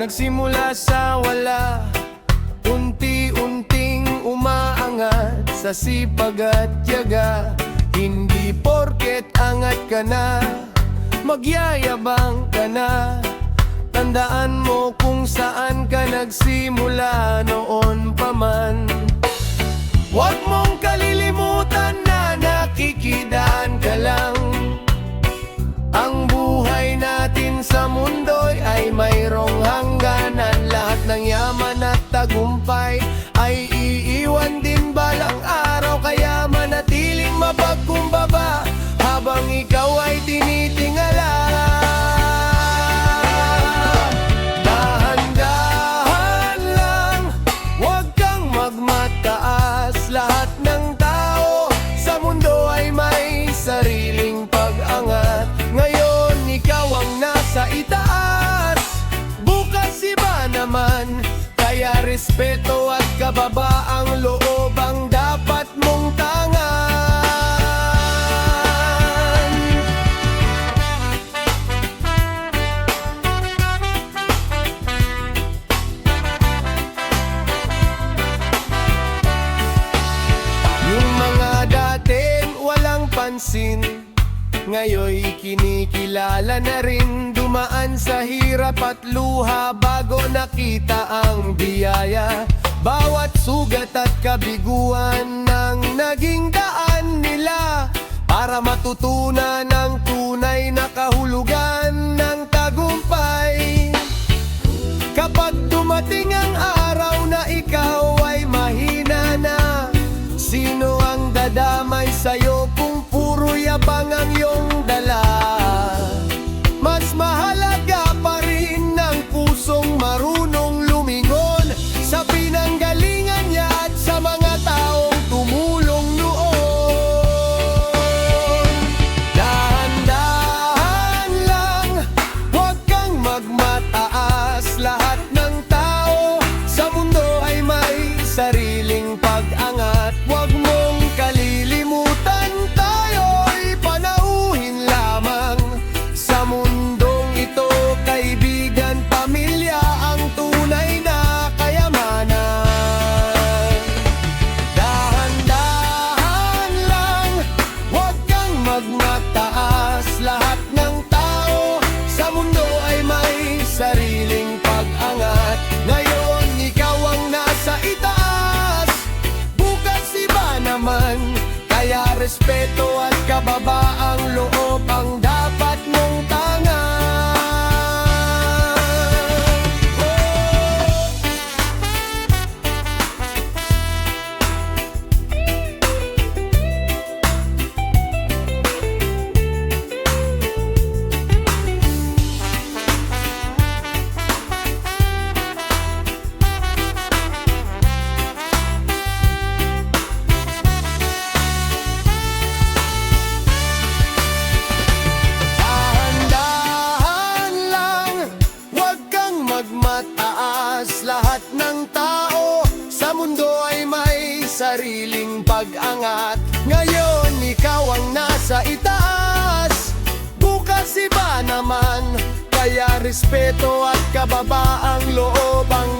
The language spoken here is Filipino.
Nagsimula sa wala, unti-unting umaangat sa sipag at tiyaga. Hindi porket angat ka na, magyayabang ka na. Tandaan mo kung saan ka nagsimula noon pa man. Huwag mong kalilimutan na nakikidaan ka lang. Ang buhay natin sa mundo'y ay mayroong hangganan. Lahat ng yaman at tagumpay ay iiwan din balang araw. Kaya manatiling mapagkumbaba habang ikaw ay tinitingala. Dahan-dahan lang, huwag kang magmataas. Lahat ng tao sa mundo ay may sariling pag-angat. Ngayon ikaw ang nasa itaas, bukas iba naman. Kaya respeto at kababaang loob ang dapat mong tangan. Yung mga dating walang pansin, ngayoy kinikilala na rin. Dumaan sa hirap at luha bago nakita ang biyaya. Bawat sugat at kabiguan ng naging daan nila para matutunan ang tunay na kahulugan ng tagumpay. Kapag dumating ang araw na ikaw ay mahina na, sino ang dadamay sa'yo kung puro yabang ang iyong dala? Mas mahalaga pa rin ang pusong marunong lumingon sa pinanggalingan niya at sa mga taong tumulong noon. Dahan-dahan lang, huwag kang magmataas. Lahat ng tao sa mundo ay may sariling pag-angat. Huwag mong kalilimutan, tayo'y panauhin lamang. Sa mundong ito, kaibigan, pamilya ang tunay na kayamanan. Dahan-dahan lang, huwag kang magmataas. Lahat ng tao sa mundo ay may sariling pag-angat. Ngayon ikaw ang nasa itaas, bukas iba naman. Kaya respeto at kababaang loob ang dapat mong tangan. Dahan-dahan lang, huwag kang magmataas. Lahat ng tao sa mundo ay may sariling pag-angat. Ngayon ikaw ang nasa itaas, bukas iba naman. Kaya respeto at kababaang loob ang